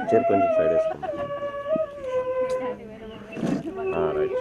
Chair కొంచెం side వేసుకోండి. Right.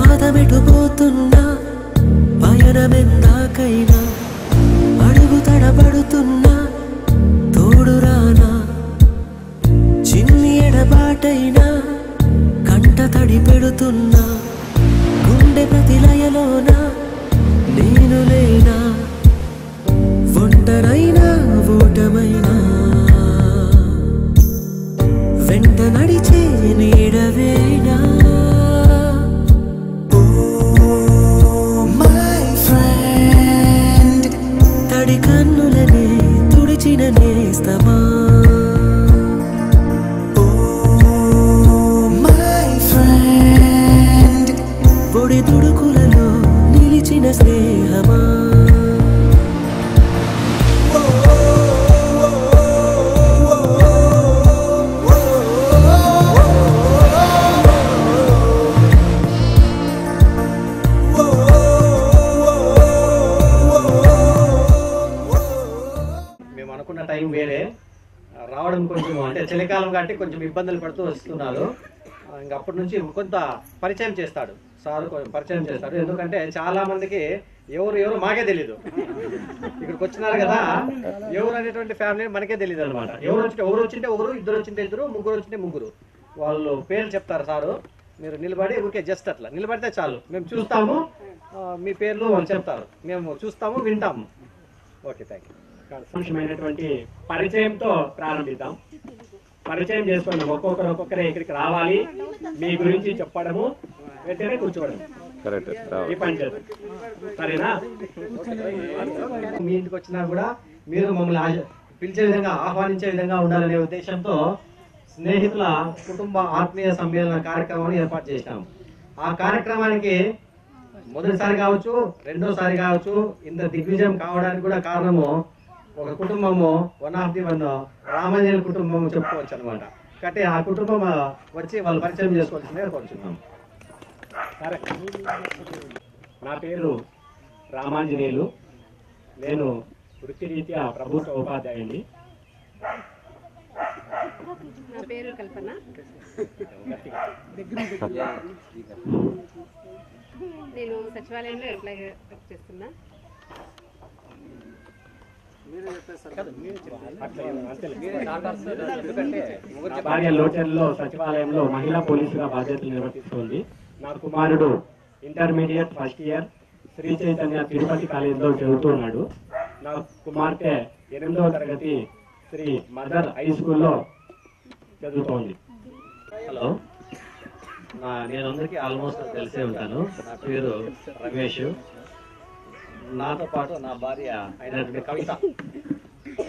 పాదమెటుపోతున్నా పయనమెందాకైనా అడుగు తడబడుతున్నా తోడురానా చిన్ని ఎడబాటైనా కంట తడి పెడుతున్నా గుండె ప్రతిలయలోన నేను లేనా ఒంటరైనా ఓటమైనా వెంట నడిచే నీడవేనా తడి కన్నులనే తుడిచిన నేస్తమా పొడి తుడుకులలో నిలిచిన స్నేహమా టైం వేరే రావడం కొంచెం అంటే చలికాలం కాబట్టి కొంచెం ఇబ్బందులు పడుతూ వస్తున్నారు. ఇంకా అప్పటి నుంచి కొంత పరిచయం చేస్తాడు సార్, పరిచయం చేస్తాడు. ఎందుకంటే చాలా మందికి ఎవరు మాకే తెలీదు. ఇక్కడికి వచ్చినారు కదా, ఎవరు అనేటువంటి ఫ్యామిలీ మనకే తెలియదు అనమాట. ఎవరు వచ్చింటే ఒకరు, ఇద్దరు వచ్చింటే ఇద్దరు, ముగ్గురు వచ్చింటే ముగ్గురు. వాళ్ళు పేర్లు చెప్తారు సారు, మీరు నిలబడి ఊరికే జస్ట్ అట్లా నిలబడితే చాలు, మేము చూస్తాము, మీ పేర్లు వాళ్ళు చెప్తారు, మేము చూస్తాము, వింటాము. Okay, thank you. సంతోషమైనటువంటి పరిచయంతో ప్రారంభిద్దాం. పరిచయం చేసుకుని ఒక్కొక్కరే ఇక్కడికి రావాలి, మీ గురించి చెప్పడము, వెంటనే కూర్చోవడం, ఈ పని చేద్దాం. సరేనా? మీ ఇంటికి వచ్చినా కూడా మీరు మమ్మల్ని పిలిచే విధంగా, ఆహ్వానించే విధంగా ఉండాలనే ఉద్దేశంతో స్నేహితుల కుటుంబ ఆత్మీయ సమ్మేళన కార్యక్రమాన్ని ఏర్పాటు చేసినాము. ఆ కార్యక్రమానికి మొదటిసారి కావచ్చు, రెండోసారి కావచ్చు, ఇంత దిగ్విజయం కావడానికి కూడా కారణము ఒక కుటుంబము, వన్ రామాంజనేయుల కుటుంబం చెప్పుకోవచ్చు అనమాట. కాబట్టి ఆ కుటుంబం వచ్చి వాళ్ళు పరిచయం చేసుకోవాల్సిందే కోరుచున్నాం. నా పేరు రామాంజనేయులు. నేను వృత్తిరీత్యా ప్రభుత్వ ఉపాధ్యాయుని. నా పేరు కల్పన. నేను సచివాలయంలో ఎంప్లాయ్ వర్క్ చేస్తున్నా. భార్య లోచర్లో సచివాలయంలో మహిళా పోలీసుగా బాధ్యతలు నిర్వర్తిస్తుంది. నా కుమారుడు intermediate first year Shri Chaitanya Tirupati కాలేజీలో చదువుతున్నాడు. నా కుమార్తె 8వ తరగతి శ్రీ మదర్ హై స్కూల్లో చదువుతోంది. హలో, నేను అందరికీ ఆల్మోస్ట్ తెలిసే ఉంటాను. నా పేరు రమేష్. నాతో పాటు నా భార్య అయినటువంటి కవిత,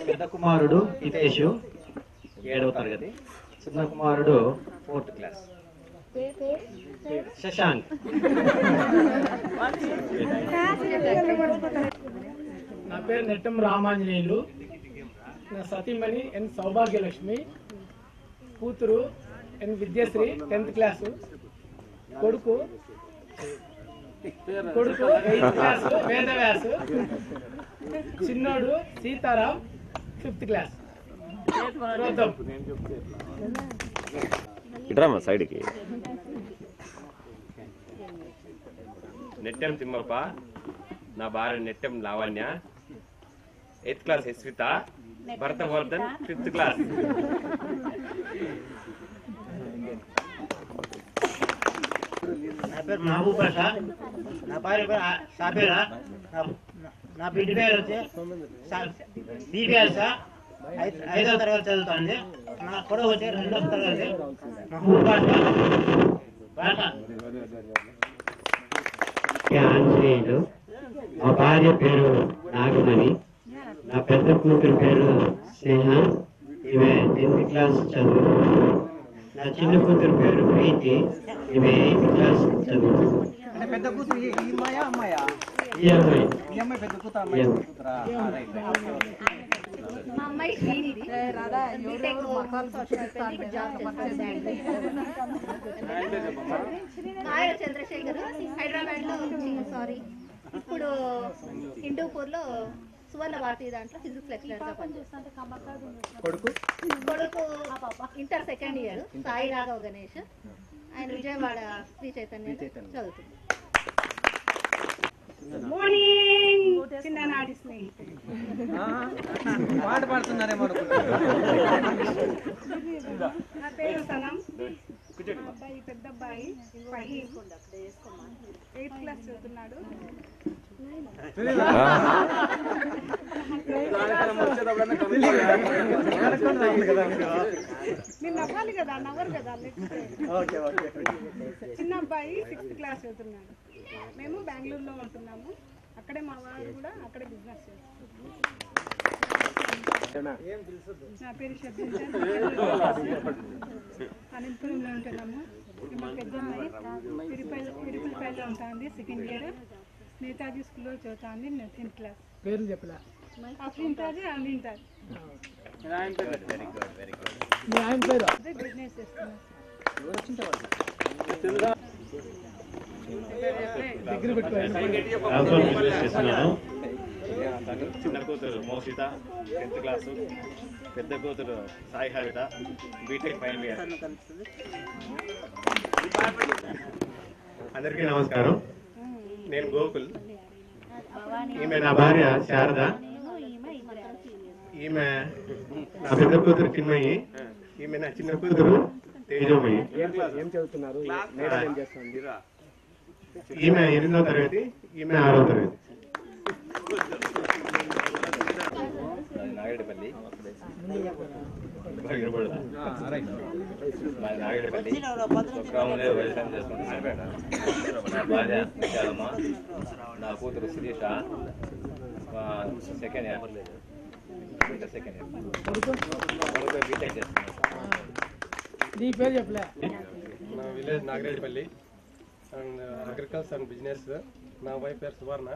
పెద్ద కుమారుడు హితేష్ 7వ తరగతి, చిన్న కుమారుడు 4th క్లాస్ శశాంక్. నా పేరు నెట్టం రామాంజనేయులు. నా సతీమణి ఎన్ సౌభాగ్యలక్ష్మి, కూతురు ఎన్ విద్యశ్రీ 10th క్లాసు, కొడుకు 8th క్లాసు వేదవ్యాసు, చిన్నోడు సీతారాం 5th క్లాస్. ఇట్రామా సైడ్కి. నెట్టెం తిమ్మప్ప, నా భార్య నెట్టెం లావణ్య, 8th క్లాస్ యశ్విత, భరత వర్ధన్ 5th క్లాస్. నా పేరు మహబూబ్ బాషా. నా భార్య పేరు సాబేరా. నా బిడ్డ పేరు వచ్చి బీబీఆర్ సార్ 5వ తరగతి చదువుతుంది. నా కొడుకు వచ్చి 2వ తరగతి మహబూబ్ బాషా. ఆంజనేయుడు. మా భార్య పేరు నాగమణి. నా పెద్ద కూతురు పేరు స్నేహ, ఈమె 10th క్లాస్ చదువుతుంది. నా చిన్న కూతురు పేరు ప్రీతి, ఈమె 8th క్లాస్ చదువుతుంది. పెద్ద కూతురు ఈ అమ్మాయా అమ్మాయా? ఈ అమ్మాయి పెద్ద కూతురు, అమ్మాయి కూతురా? మా అమ్మాయి శ్రీనిధి. బీటెక్ నాయుడు చంద్రశేఖర్ హైదరాబాద్ లో, ఇప్పుడు హిందూపూర్ లో సువర్ణ భారతి దాంట్లో ఫిజిక్స్ లెక్చరర్ గా పనిచేస్తాను. కొడుకు inter 2nd year Sai Raghav Ganesh. ఆయన విజయవాడ శ్రీ చైతన్య చదువుతుంది. మార్నింగ్ చిన్ననాటి స్నేహితులు. పాట పాడుతున్నారేమో. నా పేరు సనం. అబ్బాయి పెద్ద అబ్బాయి ఫహీమ్ 8th క్లాస్ చదువుతున్నాడు. మీరు నవ్వాలి కదా, నవ్వరు కదా. చిన్న అబ్బాయి 6th క్లాస్ చదువుతున్నాడు. మేము బెంగళూరులో ఉంటున్నాము. అక్కడే మా వారు కూడా అక్కడే బిజినెస్ చేస్తారు. నా పేరు అనంతపురంలో ఉంటున్నాము. మా పెద్దమ్మాయి తిరుపతిపల్లిలో ఉంటుంది. 2nd ఇయర్ నేతాజీ స్కూల్లో చదువుతుంది. 10th class. పేరు చెప్పలే. అఫ్రింతాజీ అమీంతాజ్. మీ ఆయన పేరు? బిజినెస్ చేస్తున్నాం. దగ్గర పెట్టుకోవాలి. చిన్న కూతురు మోసిత 10th క్లాసు, పెద్ద కూతురు సాయి హరిత బీటెక్ ఫైనల్ ఇయర్. అందరికీ నమస్కారం. నేను గోకుల్. ఈమె నా భార్య శారద. ఈమె నా పెద్ద కూతురు చిన్మయి. ఈమె నా చిన్న కూతురు తేజోమయి. ఏం చదువుతున్నారు? ఏం చేస్తుంది? ఈమె 8వ తరగతి, ఈమె 6వ తరగతి. నాగేడపల్లి వ్యవసాయం చేసుకుంటున్నాను. నా భార్య విశాలమ్మ, నా కూతురు శిరీష 2nd ఇయర్ బీటెక్ చేస్తున్నాను. నీ పేరు చెప్పలే. మా village Nagaredpalli. And agriculture and business. నా వైఫ్ పేరు సువర్ణ.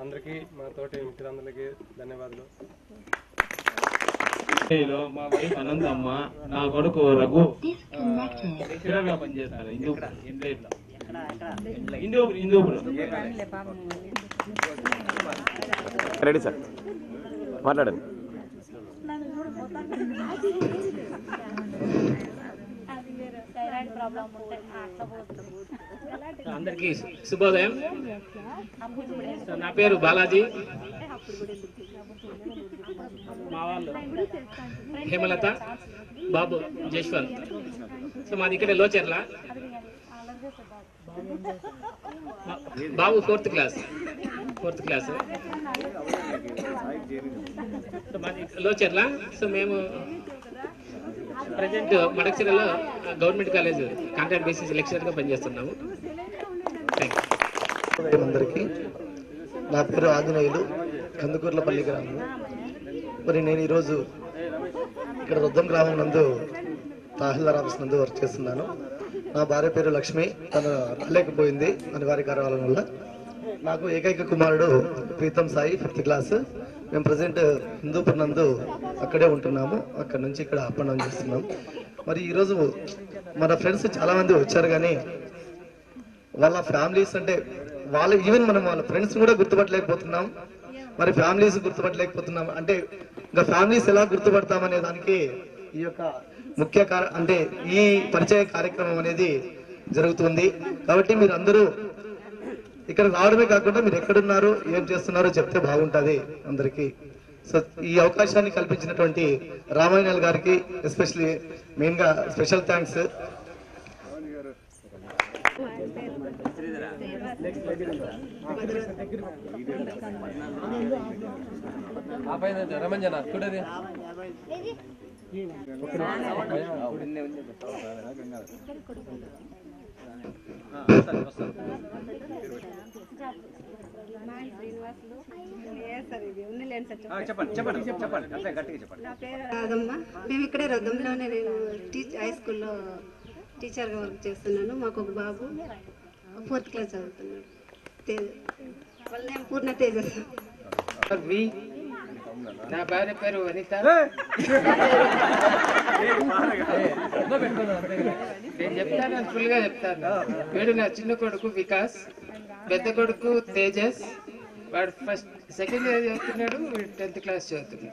అందరికీ మా తోటి మిత్రులందరికీ ధన్యవాదాలు. మా వైఫ్ అనందమ్మ, నా కొడుకు రఘు లెక్చరర్ గా పనిచేస్తారు హిందూపురం. రెడీ సార్, మాట్లాడండి. అందరికీ శుభోదయం. నా పేరు బాలాజీ. మా వాళ్ళు హేమలత, బాబు జశ్వంత్. సో మాది ఇక్కడ లోచెర్ల. బాబు ఫోర్త్ క్లాస్. సో మాది లోచెర్ల. సో మేము ప్రజెంట్ మడక్సిరలో గవర్నమెంట్ కాలేజ్ కాంట్రాక్ట్ బేసిస్ లెక్చరర్గా పనిచేస్తున్నాము. అందరికీ నా పేరు ఆంజనేయులు, కందుకూర్లపల్లి గ్రామం. మరి నేను ఈరోజు ఇక్కడ రుద్దం గ్రామం నందు తహసీల్దార్ ఆఫీస్ నందు వర్క్ చేస్తున్నాను. నా భార్య పేరు లక్ష్మి. తను రాలేకపోయింది అనివార్య కారణాల వల్ల. నాకు ఏకైక కుమారుడు ప్రీతం సాయి, 5th క్లాస్. మేము ప్రజెంట్ హిందూపూర్ నందు అక్కడే ఉంటున్నాము. అక్కడ నుంచి ఇక్కడ అప్ అండ్ డౌన్ చేస్తున్నాం. మరి ఈరోజు మన ఫ్రెండ్స్ చాలా మంది వచ్చారు, కానీ వాళ్ళ ఫ్యామిలీస్ అంటే వాళ్ళు ఈవెన్ మనం వాళ్ళ ఫ్రెండ్స్ కూడా గుర్తుపట్టలేకపోతున్నాం. మరి ఫ్యామిలీస్ గుర్తుపట్టలేకపోతున్నాం అంటే ఇంకా ఫ్యామిలీస్ ఎలా గుర్తుపడతామనే దానికి ఈ యొక్క ముఖ్య అంటే ఈ పరిచయ కార్యక్రమం అనేది జరుగుతుంది. కాబట్టి మీరు అందరూ ఇక్కడ రావడమే కాకుండా మీరు ఎక్కడున్నారో ఏం చేస్తున్నారో చెప్తే బాగుంటుంది అందరికీ. సో ఈ అవకాశాన్ని కల్పించినటువంటి రామాయణాల్ గారికి ఎస్పెషల్లీ మెయిన్ గా స్పెషల్ థ్యాంక్స్. రమంజన చూడది నా పేరు రాధమ్మ. మేము ఇక్కడే రొద్దంలోనే, నేను హై స్కూల్లో టీచర్గా వర్క్ చేస్తున్నాను. మాకు ఒక బాబు 4th క్లాస్ చదువుతున్నాడు. వాళ్ళ నేమ్ పూర్ణ తేజస్. నా భార్య పేరు వనిత. నేను చెప్తాను, ఫుల్ గా చెప్తాను. వీడు నా చిన్న కొడుకు వికాస్, పెద్ద కొడుకు తేజస్. వాడు సెకండ్ ఇయర్ చదువుతున్నాడు, వీడు 10th క్లాస్ చదువుతున్నాడు.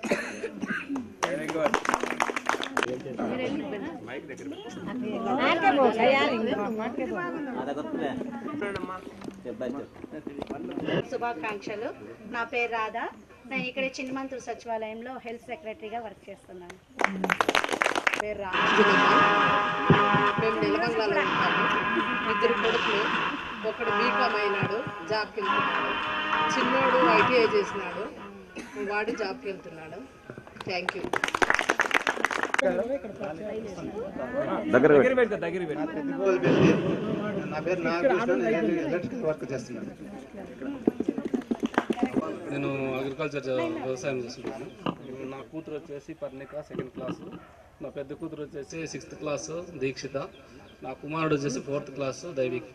శుభాకాంక్షలు. నా పేరు రాధా. నేను ఇక్కడ చిన్నమంతూరు సచివాలయంలో హెల్త్ సెక్రటరీగా వర్క్ చేస్తున్నాను. పేరు రాజునమ్మ. మేము నెలమంగళలో ఉంటాము. 2 కొడుకులు. ఒకడు బీకామ్ అయినాడు, జాబ్కి వెళ్తున్నాడు. చిన్నోడు ITI చేసినాడు, వాడు జాబ్కి వెళ్తున్నాడు. Thank you. నా పేరు నాగకృష్ణ, ఎలక్ట్రికల్ వర్క్ చేస్తున్నాను. నేను అగ్రికల్చర్ వ్యవసాయం చేస్తున్నాను. నా కూతురు వచ్చేసి పర్ణిక 2nd క్లాసు. నా పెద్ద కూతురు వచ్చేసి 6th క్లాసు దీక్షిత. నా కుమారుడు వచ్చేసి 4th క్లాసు దైవిక్.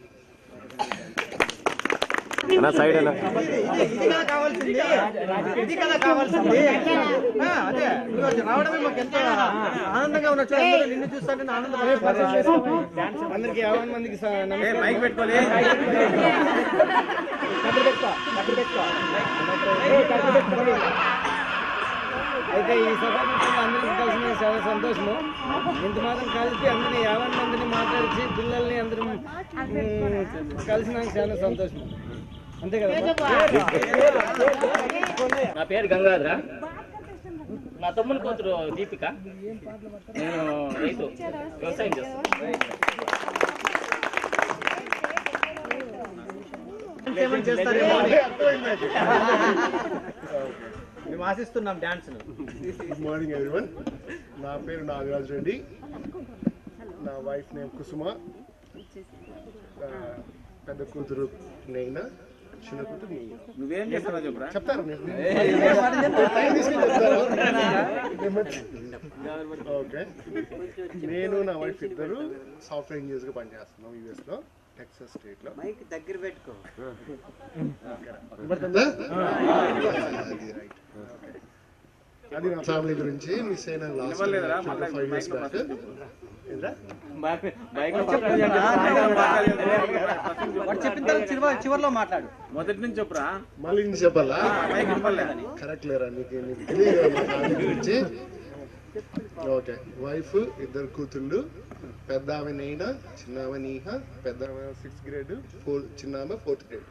సైడ్ రావడమే మాకు ఎంతో ఆనందంగా ఉన్న నిన్ను చూస్తాను. అందరికి 50 మందికి మైక్ పెట్టుకోవాలి. అయితే ఈ సభాముఖంగా అందరికీ కలిసిన చాలా సంతోషము. ఇంత మాత్రం కలిసి అందరినీ 50 మందిని మాట్లాడించి పిల్లల్ని అందరూ కలిసినాక చాలా సంతోషం. అంతే కదా. నా పేరు గంగాధర. నా తమ్ముని కూతురు దీపిక. నేను రైతు, వ్యవసాయం చేస్తాను. మేము ఆశిస్తున్నాం డాన్స్. Good morning everyone. నా పేరు నాగరాజ్ రెడ్డి. నా వైఫ్ నేమ్ కుసుమ. పెద్ద కూతురు నేనా, చిన్న కూతురు నీ. నువ్వేం చేస్తావో చెప్పురా. చెప్తారు ఓకే. నేను నా వైఫ్ ఇద్దరు సాఫ్ట్వేర్ ఇంజనీర్స్గా పనిచేస్తున్నాం US లో. టెక్సాస్ స్టేట్ లో. మైక్ దగ్గర పెట్టుకో. అది నా ఫ్యామిలీ గురించి మిస్ అయిన లాస్ట్ 5 years బ్యాక్. చివరిలో మాట్లాడు. మొదటి నుంచి చెప్పురా. మళ్ళీ నుంచి చెప్పాలా? కరెక్ట్ లేరా నీకు తెలియదు మా ఫ్యామిలీ గురించి. ఓకే, వైఫ్, 2 కూతుళ్ళు, పెద్ద ఆమె నైనా, చిన్న ఆమె నీహ, పెద్ద ఆమె 6th grade, చిన్న ఆమె 4th grade.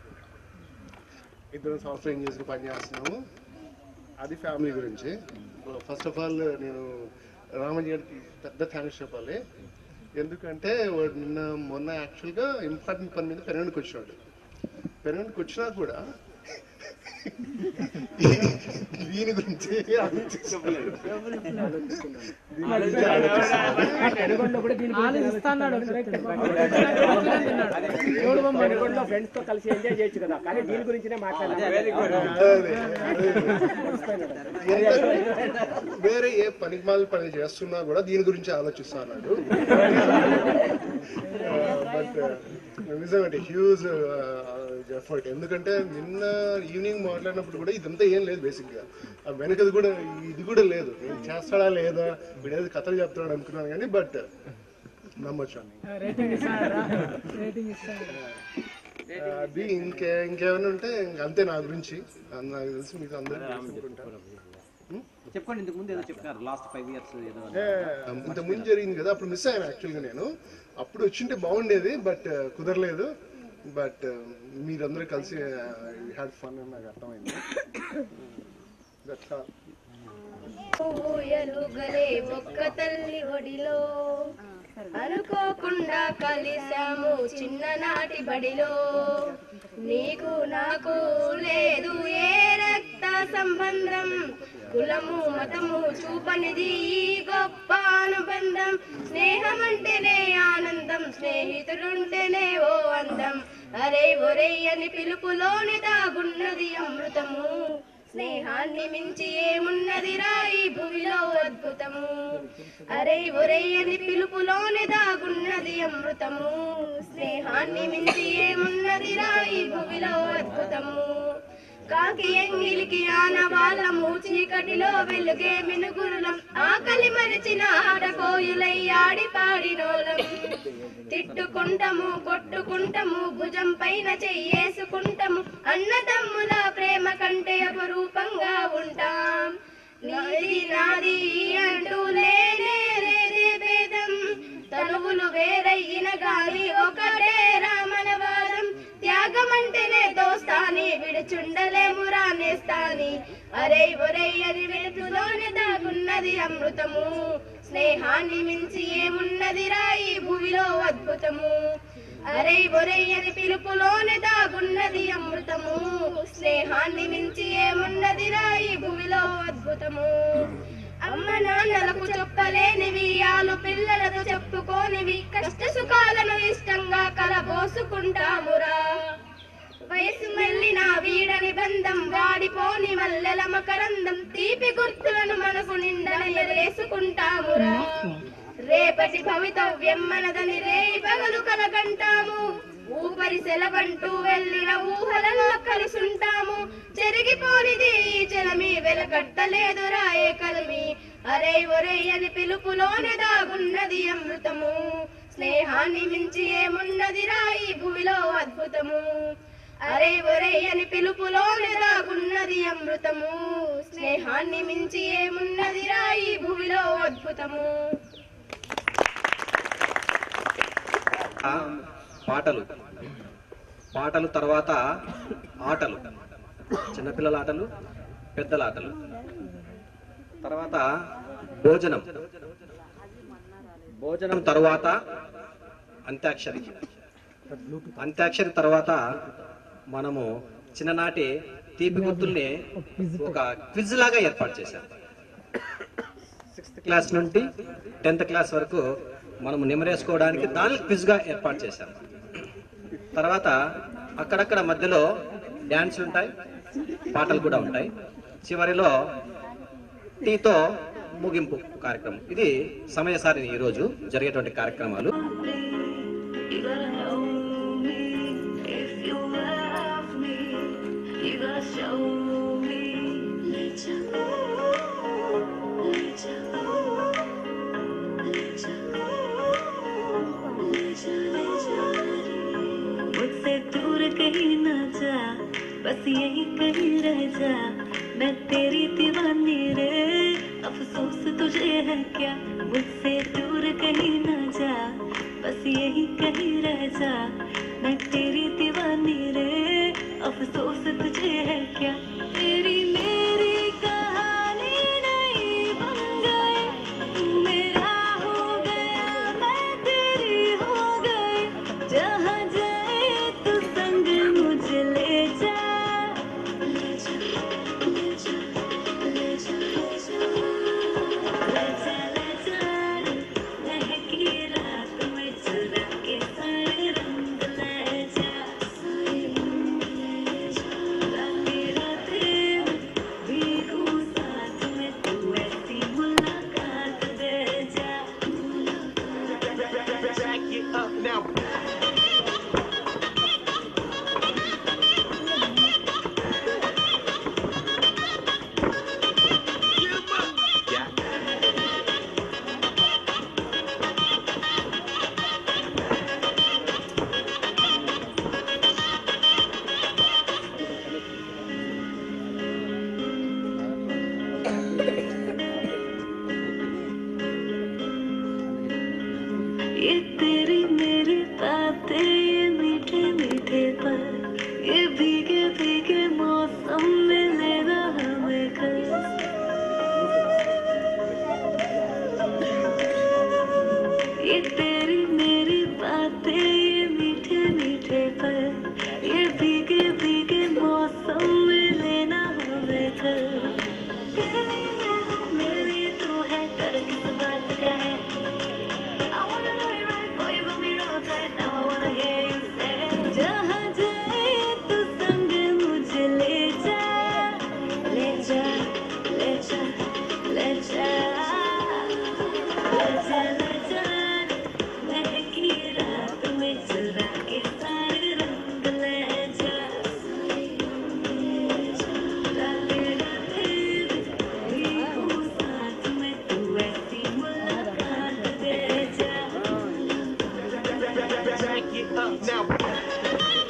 2 సాఫ్ట్వేర్ ఇంజనీర్స్ పని చేస్తున్నాము. అది ఫ్యామిలీ గురించి. ఫస్ట్ ఆఫ్ ఆల్ నేను రామజీ గారికి పెద్ద థ్యాంక్స్ చెప్పాలి. ఎందుకంటే నిన్న మొన్న యాక్చువల్గా ఇంపార్టెంట్ పని మీద పెరగడానికి వచ్చాడు. పెరగడానికి వచ్చినా కూడా దీని గురించి వేరే ఏ పనికిమాల పని చేస్తున్నా కూడా దీని గురించి ఆలోచిస్తా అన్నాడు. బట్ నిజమంటే హ్యూజ్ ఎఫర్ట్. ఎందుకంటే నిన్న ఈవినింగ్ మాట్లాడినప్పుడు కూడా ఇదంతా ఏం లేదు. బేసిక్గా వెనకది కూడా ఇది కూడా లేదు. నేను చేస్తాడా లేదా, వీడేది కథలు చెప్తాడు అనుకున్నాను కానీ బట్ నమ్మొచ్చు. అది ఇంకేమైనా ఉంటే అంతే నా గురించి. నాకు తెలిసి మీకు అందరూ చెప్పండి. ఇంతకు ముందు ఏదో చెప్పారు లాస్ట్ 5 years ఏదో. ఇంత ముందు జరిగింది కదా, అప్పుడు మిస్ అయ్యాను యాక్చువల్గా. నేను అప్పుడు వచ్చింటే బాగుండేది బట్ కుదరలేదు. బట్ మీరందరూ కలిసి హ్యాడ్ ఫన్ అని నాకు అర్థమైంది. ఒక్క తల్లి ఒడిలో అనుకోకుండా కలిసాము చిన్ననాటి బడిలో. నీకు నాకు లేదు ఏ రక్త సంబంధం, కులము మతము చూపనిది ఈ గొప్ప అనుబంధం. స్నేహం అంటేనే ఆనందం, స్నేహితుడుంటేనే ఓ అందం. అరే ఒరే అని పిలుపులోని దాగున్నది అమృతము. స్నేహాన్ని మించి ఏమున్నదిరా ఈ భూమిలో అద్భుతము. అరే ఒరే అని పిలుపులోని దాగున్నది అమృతము. స్నేహాన్ని మించి ఏమున్నదిరా ఈ భూమిలో అద్భుతము. కాకి ఎంగిలికి ఆనవాళ్ళము, చీకటిలో వెలుగే మినుగురులం. ఆకలి మరిచిన ఆడకోయులై ఆడి పాడినోలం. తిట్టుకుంటాము కొట్టుకుంటాము, భుజం పైన చెయ్యేసుకుంటాము. అన్నదమ్ముల ప్రేమ కంటే అపరూపంగా ఉంటాం. నీది నాది అంటూ లేనే లేదే భేదం. తనువులు వేరయ్యిన గాని ఒకటే రామనవాదం. త్యాగం అంటేనే దోస్తాని, విడిచుండలేము రానేస్తాని. అరే ఒరే అని వెలుగులోనే దాగున్నది అమృతము. స్నేహాన్ని మించి ఏమున్నదిరా ఈ భూమిలో అద్భుతము. అరే ఒరే అని పిలుపులోనే దాగున్నది అమృతము. స్నేహాన్ని మించి ఏమున్నదిరా ఈ భూమిలో అద్భుతము. అమ్మ నాన్నలకు చెప్పలేనివి, ఆలు పిల్లలతో చెప్పుకోనివి, కష్ట సుఖాలను ఇష్టంగా కలబోసుకుంటామురా. వయసు మళ్ళిన వీడని బంధం, వాడిపోని మల్లెల మకరందం. తీపి గుర్తులను మనకు నిండని ఎగరేసుకుంటామురా. రేపటి భవితవ్యం మనదని రేయి పగలు కలగంటాము. ఊపరి సెలవంటూ వెళ్ళిన ఊహలలో కలుసుంటాము. చెరిగిపోనిది ఈ జలమి, వెలకట్టలేదురా ఏ కలమి. అరే ఒరే అని పిలుపులోనే దాగున్నది అమృతము. స్నేహాన్ని మించి ఏమున్నదిరా ఈ భూమిలో అద్భుతము. అరే ఒరే అని పిలుపులోనే దాగున్నది అమృతము. స్నేహాన్ని మించి ఏమున్నదిరా ఈ భూమిలో అద్భుతము. పాటలు తర్వాత ఆటలు, చిన్నపిల్లల ఆటలు, పెద్దల ఆటలు, తర్వాత భోజనం తర్వాత అంత్యాక్షరి. అంత్యాక్షరి తర్వాత మనము చిన్ననాటి తీపి గుర్తుల్ని ఒక క్విజ్ లాగా ఏర్పాటు చేశాం. 6th క్లాస్ నుండి 10th క్లాస్ వరకు మనము నిమరేసుకోవడానికి దాన్ని క్విజ్ గా ఏర్పాటు చేశాం. తర్వాత అక్కడక్కడ మధ్యలో డ్యాన్స్లు ఉంటాయి, పాటలు కూడా ఉంటాయి. చివరిలో టీతో ముగింపు కార్యక్రమం. ఇది సమయసారిని ఈరోజు జరిగేటువంటి కార్యక్రమాలు. मुझसे दूर कहीं न जा, बस यही कहीं रह जा, मैं तेरी दीवानी रे, अफसोस तुझे है क्या। मुझसे दूर कहीं न जा, बस यही कहीं रह जा, मैं तेरी दीवानी रे, अफसोस तुझे है क्या। तेरी मेरी कहानी नहीं बन गई, तू मेरा हो गया, मैं तेरी हो गई, जहाँ जाए तू संग मुझे ले जा, ले जा, ले जा, ले जा, ले जा, ले जा, महकी रात में चुरा के सारे रंग ले जा, सारे रंग ले जा, रातें रातें भीगू साथ में, तू ऐसी मुलाकात दे जा, Back it up now. ये तेरी मेरी बातें, ये मीठे मीठे पल, ये भीगे भीगे मौसम में लेना हमें घर। ये तेरी मेरी बातें, ये मीठे मीठे पल, ये भीगे भीगे मौसम में लेना हमें घर। तेरी मेरी तू है, डर किस बात का है। जहाँ जाए तू संग मुझे ले जा, ले जा, ले जा, ले जा, ले जा, ले जा, महकी रात में चुरा के सारे रंग ले जा, रातें रातें भीगू साथ में, तू ऐसी मुलाकात दे जा। Back it up now.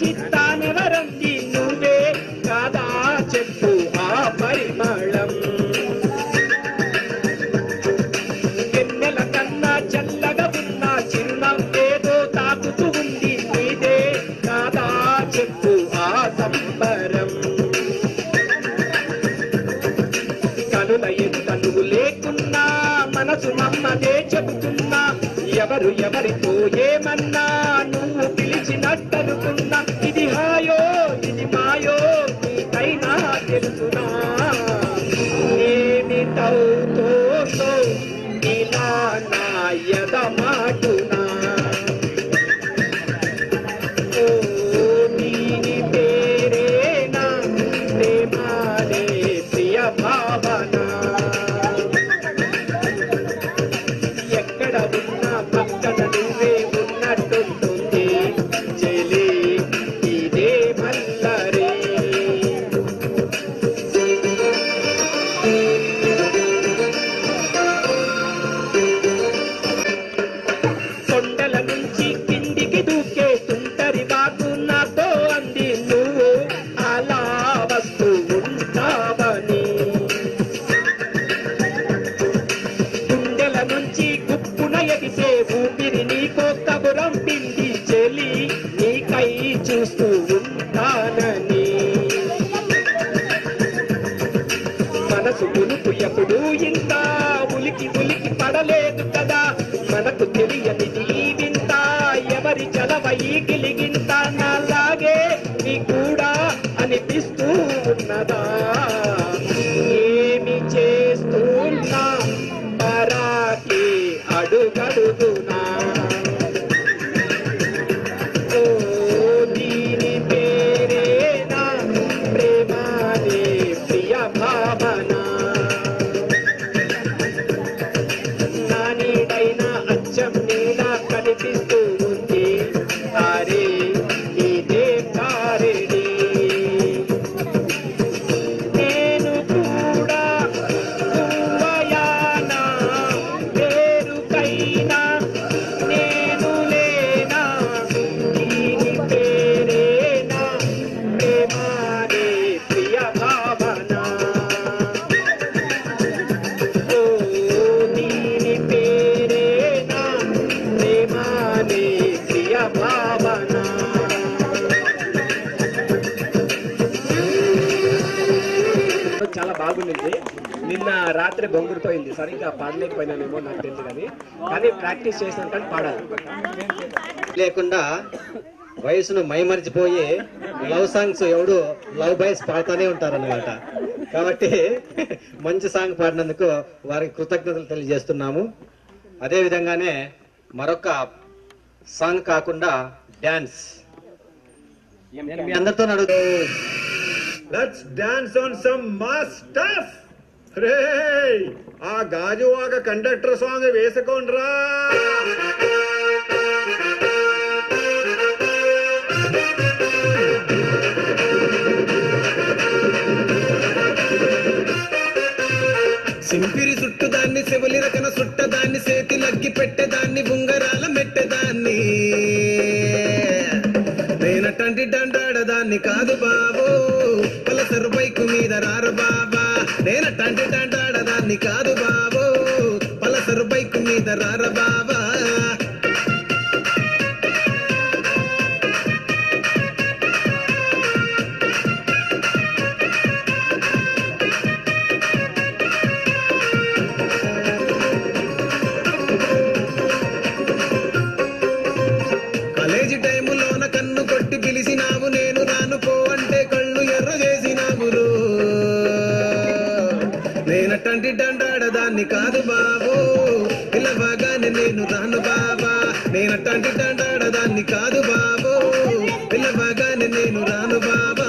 చిత్తానెవరంది నువ్వే కాదా చెప్పు ఆ పరిమళం వెన్నెల కన్నా చల్లగా ఉన్న చిరునవ్వేదో తాకుతూ ఉంది నీదే కాదా చెప్పు ఆ సంబరం కనుల ఎదుట నువ్వు లేకున్నా మనసు మమ్మదే చెబుతున్నా ఎవరు ఎవరితో ఏమన్నా నువ్వు పిలిచినట్టనుకున్నా ఇది హాయో ఇది మాయో నీకైనా తెలుసునా ఏమిటవుతోందో ఇలా నా ఎదమాటునా ఓ దీని పేరేనా ప్రేమానే ప్రియ భావన ఎక్కడ ఉన్నా పక్కన నువ్వే ఉన్నట్టుంటుంది చెలి ఇదే మల్లరే కొండల నుంచి కిందికి దూకే తుంటరి బాగు నాతో అంది నువ్వు అలా వస్తూ ఉంటావని గుండెల నుంచి గుప్పున ఎగిసే ఊపిరి నీకో కబురం పిండి చెలి నీకై చూస్తూ ఉంటానని మనసు ఉలుపు ఎప్పుడు ఇంత ఉలికి ఉలికి పడలేదు కదా మనకు తెలియని నీ వింత ఎవరి చలవై గిలిగింత నాలాగే నీ కూడా అనిపిస్తూ ఉన్నదా ఏమి చేస్తున్నా పరాకి అడుగడుగునా ఓ దీని పేరేనా ప్రేమానే ప్రియ భావన నా నీడైనా అచ్చం నీలా కనిపిస్తూ ఉంది అరే ఇదే కారెడి నేను కూడా నువ్వయానా పేరుకైనా నేను లేనా దీని పేరేనా ప్రేమానే ప్రియ భావన ఓ దీని పేరేనా ప్రేమానే ప్రియ భావన చాలా బాగుండింది. నిన్న రాత్రి బొంగురిపోయింది, సరిగ్గా పాడలేకపోయినానేమో నాకు తెలియదు కానీ ప్రాక్టీస్ చేసినాం కానీ పాడాలి. లేకుండా వయసును మైమరిచిపోయి లవ్ సాంగ్స్ ఎవడు లవ్ బాయ్స్ పాడుతూనే ఉంటారన్నమాట. కాబట్టి మంచి సాంగ్ పాడినందుకు వారికి కృతజ్ఞతలు తెలియజేస్తున్నాము. అదే విధంగానే మరొక సాంగ్ కాకుండా డాన్స్ నేను మీ అందరితో అడుగుతూ Let's dance on some mass stuff. రే ఆ గాజువాక కండక్టర్ సాంగ్ వేసుకోండ్రా. సింపిరి చుట్టుదాన్ని సెవలి రకన చుట్టదాన్ని చేతి లగ్గి పెట్టేదాన్ని ఉంగరాల మెట్టేదాన్ని నేనటంటి డండాడదాన్ని కాదు బాబు పలసరు బైకు మీద రారు బాబా నేనటంటి డండాడదాన్ని కాదు బాబు పలసరు బైకు మీద రారు బాబా కాలేజీ టైములోన కన్ను కొట్టి పిలిచినావు నేను రాను పో అంటే కళ్ళు ఎర్ర చేసినావు నేనటంటి డండాడదాన్ని కాదు బాబు పిల్లవాగానే నేను రాను బాబా నేనటంటి డండాడదాన్ని కాదు బాబు పిల్లవాగానే నేను రాను బాబా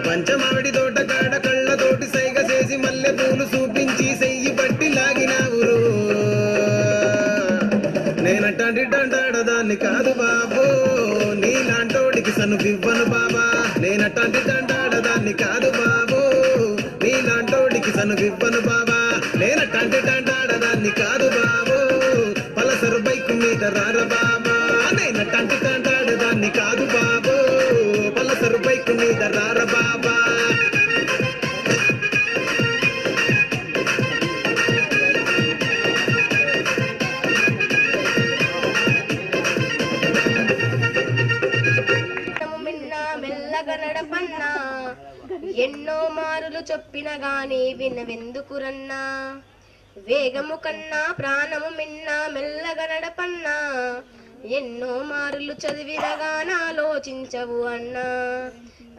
పంచమావిడి తోట కాడ కళ్ళతోటి సైగ చేసి మల్లె పూలు చూపించి సెయ్యి పట్టి లాగినావురు నేనటంటి డండాడదాన్ని కాదు సనువివ్వను బాబా నేనటంటి దండాడదాన్ని కాదు బాబు నీలాంటోడికి సనువివ్వను బాబా నేనటంటి దండాడదాన్ని కాదు బాబు పలసరు బైక్ మీద రార బాబా నేనటంటి దండాడదాన్ని కాదు బాబు పలసరు బైక్ మీద రార బాబా నడపన్నా ఎన్నో మారులు చెప్పిన గాని వినవెందుకురన్నా వేగము కన్నా ప్రాణము మిన్నా మెల్లగా నడపన్నా ఎన్నో మారులు చదివినగాన ఆలోచించవు అన్నా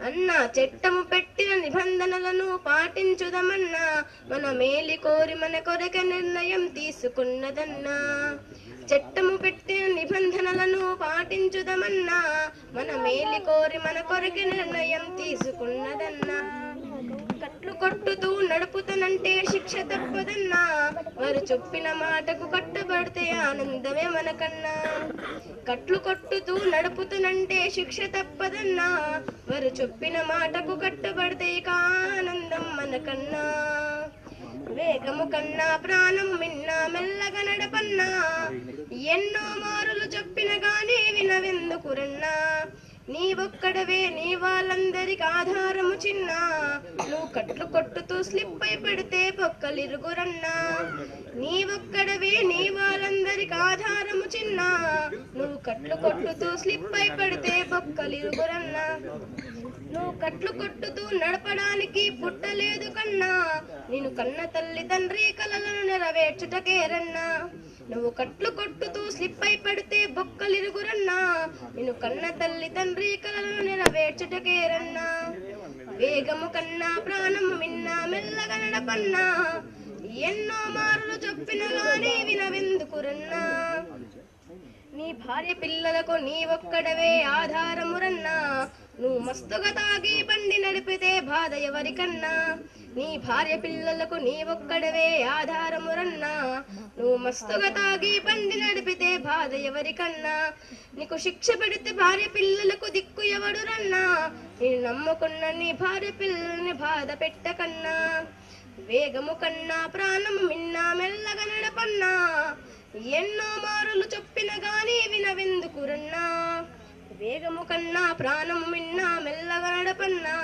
అన్నా చట్టము పెట్టిన నిబంధనలను పాటించుదమన్నా మన మేలి కోరి మన కొరక నిర్ణయం తీసుకున్నదన్నా చట్టము పెట్టిన నిబంధనలను పాటించుదమన్నా మన మేలి కోరి మన కొరకి నిర్ణయం తీసుకున్నదన్నా కట్లు కొట్టుతూ నడుపుతానంటే శిక్ష తప్పదన్నా వారు చెప్పిన మాటకు కట్టుబడితే ఆనందమే మనకన్నా కట్లు కొట్టుతూ నడుపుతానంటే శిక్ష తప్పదన్నా వారు చెప్పిన మాటకు కట్టుబడితే ఆనందం మనకన్నా వేగము కన్నా ప్రాణము మిన్నా మెల్లగా నడపన్నా ఎన్నో మారులు చెప్పిన గానీ వినవెందుకురన్నా నీవొక్కడవే నీ వాళ్ళందరికి ఆధారము చిన్న నువ్వు కట్లు కొట్టుతూ స్లిప్ అయి పెడితే పొక్కలిరుగురన్నా నీవొక్కడవే నీ వాళ్ళందరికి ఆధారము చిన్న నువ్వు కట్లు కొట్టుతూ స్లిప్ అయి పెడితే పొక్కలిరుగురన్నా నువ్వు కట్లు కొట్టుతూ నడపడానికి పుట్టలేదు కన్నా నేను కన్న తల్లి తండ్రి కలలను నెరవేర్చుటకేరన్నా నువ్వు కట్లు కొట్టుతూ స్లిప్ అయి పడితే బొక్కలిరుగురన్నా నేను కన్న తల్లి తండ్రి కలలను నెరవేర్చుటకేరన్నా వేగము కన్నా ప్రాణము మిన్నా మెల్లగా నడపన్నా ఎన్నో మారులు చెప్పిన గానీ వినవెందుకురన్నా నీ భార్య పిల్లలకు నీ ఒక్కడవే ఆధారమురన్నా నువ్వు మస్తుగా తాగి బండి నడిపితే బాధ ఎవరికన్నా నీ భార్య పిల్లలకు నీ ఒక్కడవే ఆధారమురన్నా నువ్వు మస్తుగా తాగి బండి నడిపితే బాధ ఎవరికన్నా నీకు శిక్ష పెడితే భార్య పిల్లలకు దిక్కు ఎవడురన్నా నేను నమ్ముకున్న నీ భార్య పిల్లల్ని బాధ పెట్టకన్నా వేగము కన్నా ప్రాణము మిన్నా మెల్లగా నడపన్నా ఎన్నో మారులు చెప్పిన గానీ వినవెందుకురన్నా వేగము కన్నా ప్రాణము మిన్నా మెల్లగా నడపన్నా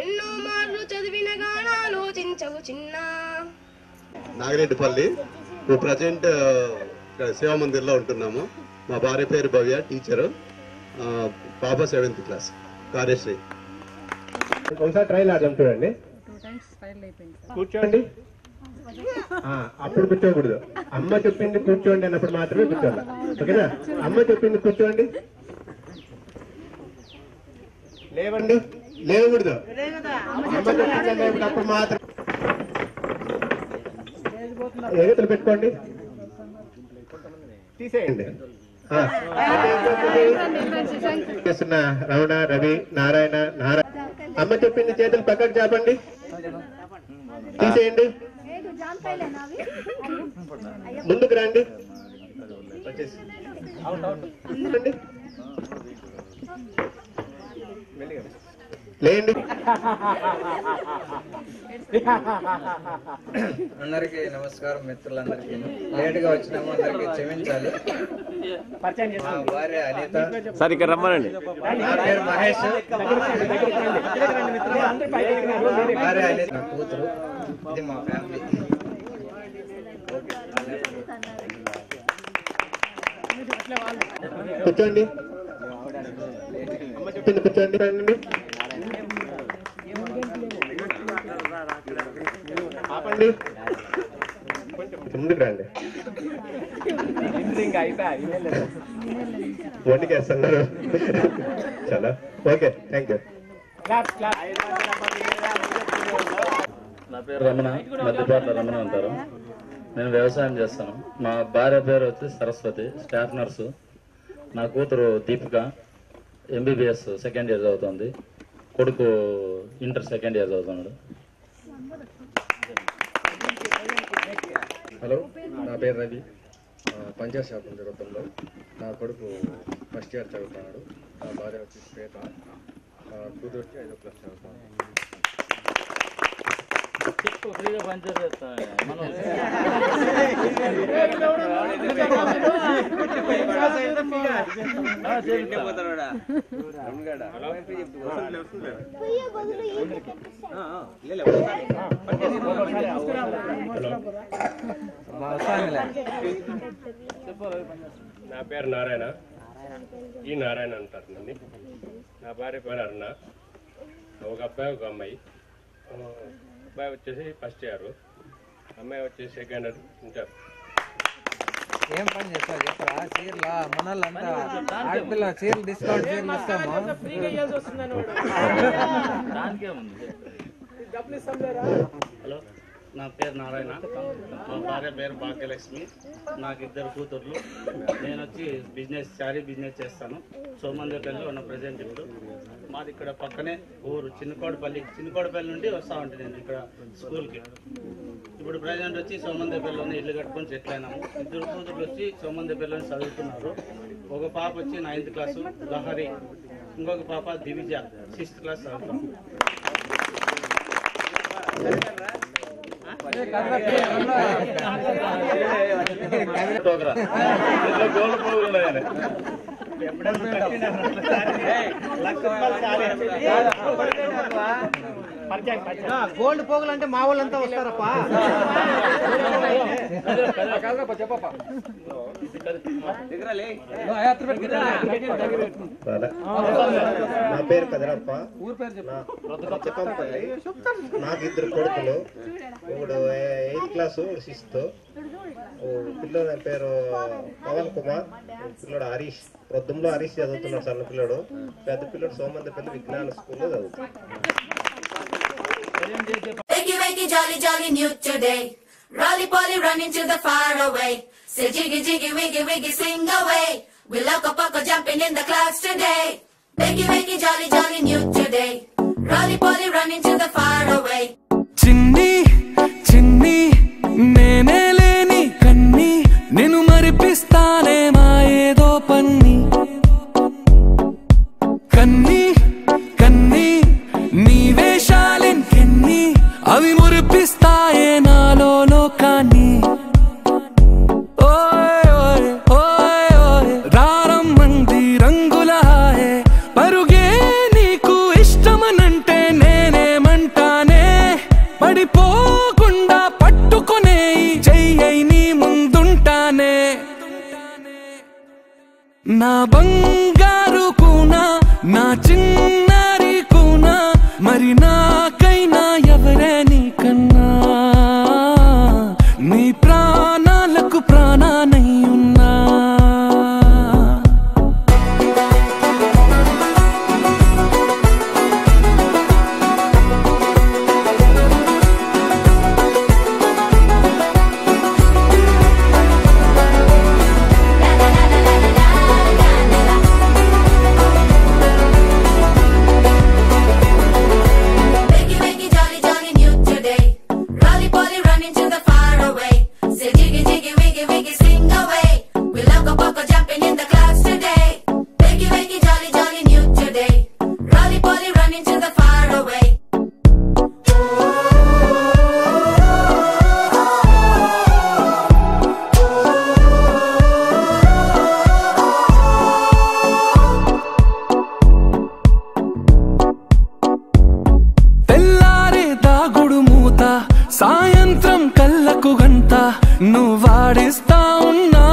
ఎన్నో మార్లు చదివిన గాన ఆలోచించవు చిన్న నాగిరెడ్డిపల్లి ఇప్పుడు ప్రజెంట్ శివ మందిర్లో ఉంటున్నాము. మా భార్య పేరు భవ్య, టీచరు, పాప 7th క్లాస్, కార్యశ్రీ. ఒకసారి ట్రైల్ ఆడదాం చూడండి. కూర్చోండి. అప్పుడు కూర్చోకూడదు. అమ్మ చెప్పింది కూర్చోండి అన్నప్పుడు మాత్రమే కూర్చోాలి. ఓకేనా? అమ్మ చెప్పింది కూర్చోండి, లేవండి, లేవకూడదు. అమ్మ చెప్పింది అప్పుడు మాత్రం ఎగతలు పెట్టుకోండి, తీసేయండి. చేస్తున్న రమణ, రవి, నారాయణ, అమ్మ చెప్పింది చేతులు పక్కకు చాపండి, తీసేయండి. ముందుకు రండి, లేండి. అందరికీ నమస్కారం. మిత్రులందరికీ లేటుగా వచ్చినాము, అందరికీ క్షమించాలి. మా భార్య అనిత, సార్ ఇక్కడ రమ్మనండి. నా పేరు మహేష్, భార్య అనిత, నా కూతురు. ఇది మా ఫ్యామిలీ. కూర్చోండి, కూర్చోండి, రండి, ఆపండి, ముందుకు రండి. వండికేస్తున్నారు. చాలా ఓకే, థ్యాంక్ యూ. నా పేరు రమణ, మధ్యపాట్ల రమణ అంటారు. నేను వ్యవసాయం చేస్తాను. మా భార్య పేరు వచ్చి సరస్వతి, స్టాఫ్ నర్సు. నా కూతురు దీపిక ఎంబీబీఎస్ 2nd ఇయర్ చదువుతుంది. కొడుకు ఇంటర్ 2nd ఇయర్ చదువుతున్నాడు. హలో, నా పేరు రవి, పంచాయత్ షాప్ ఉంది రొద్దంలో. నా కొడుకు 1st ఇయర్ చదువుతున్నాడు. నా భార్య వచ్చి శ్వేత, కూతురు వచ్చి 5వ క్లాస్ చదువుతాను. ఫ్రీగా పంచారు చేస్తాను నా పేరు నారాయణ, ఈ నారాయణ అంటారు నన్ను. నా భార్య పేరు అరుణ, ఒక అబ్బాయి ఒక అమ్మాయి. అబ్బాయి వచ్చేసి ఫస్ట్ ఇయర్, అమ్మాయి వచ్చేసి సెకండ్ ఇయర్ ఇంటర్. ఏం పని చేస్తావు చెప్పరా? చీరలా మనల్లంతా ఆడపిల్ల చీరలు డిస్కౌంట్ చీరలు ఇస్తాము. హలో, నా పేరు నారాయణ, మా భార్య పేరు భాగ్యలక్ష్మి, నాకు 2 కూతుర్లు. నేను వచ్చి శారీ బిజినెస్ చేస్తాను. సోమందేపల్లిలో ఉన్న ప్రజెంట్. ఇప్పుడు మాది ఇక్కడ పక్కనే ఊరు చిన్నకోడపల్లి నుండి వస్తూ ఉంటుంది నేను ఇక్కడ స్కూల్కి. ఇప్పుడు ప్రజెంట్ వచ్చి సోమందేపల్లిలోనే ఇల్లు కట్టుకొని సెటిల్ అయినాము. 2 కూతుర్లు వచ్చి సోమందేపల్లిలోనే చదువుతున్నారు. ఒక పాప వచ్చి 9th క్లాసు లహరి, ఇంకొక పాప దివిజ 6th క్లాస్ చదువుతాం. గోల్డ్ పోగులు ఉన్నాయని గోల్డ్ పోగులు అంటే మా వాళ్ళంతా వస్తారప్పా. చెప్పప్ప నా పేరు కదరప్ప, నాకు 2 కొడుకులు, ఒకడు 8th క్లాసు 6th. పిల్లడు నా పేరు పవన్ కుమార్, పిల్లడు హరీష్, ప్రొద్దుంలో హరీష్ చదువుతున్నాడు సన్న పిల్లడు. పెద్ద పిల్లడు సోమందేపల్లి విజ్ఞాన స్కూల్లో చదువుతాడు. Wakey, wakey, jolly, jolly, new today. Rolly poly, running to the far away. Say jiggy, jiggy, wiggy, wiggy, sing away. We loco poco jumping in the clouds today. Wakey, wakey, jolly, jolly, new today. Rolly poly, running to the far away. చిన్ని చిన్ని నేనే లేని కన్ని నిన్ను మరిపిస్తానే మా ఏదో పన్ని. కన్ని కన్ని నీ వేషాలెన్కెన్ని అవి మురిపిస్తాయే నాలో లోకాన్ని. ఓయ్ ఓయ్ ఓయ్ ఓయ్ రారమ్మంది రంగుల హాయే, పరుగే నీకు ఇష్టమనంటే నేనేమంటానే. పడిపోకుండా పట్టుకునే చెయ్యై నీ ముందుంటానే. నా బంగారు కూనా, నా చిన్నారి కూనా, మరి నాకైనా ఎవరే నీకన్నా. నీ ప్రాణాలకు ప్రాణానై ఉన్నా. Wakey, wakey, jolly, jolly, new today. Rolly poly, running to the far away. Say jiggy, jiggy, wiggy, wiggy, sing away. We loco poco jumping in the clouds today. Wakey, wakey, jolly, jolly, new today. Rolly poly, running to the far away. తెల్లారే దాగుడు మూత, సాయంత్రం కళ్ళకు గంట, నువ్వాడిస్తా ఉన్నా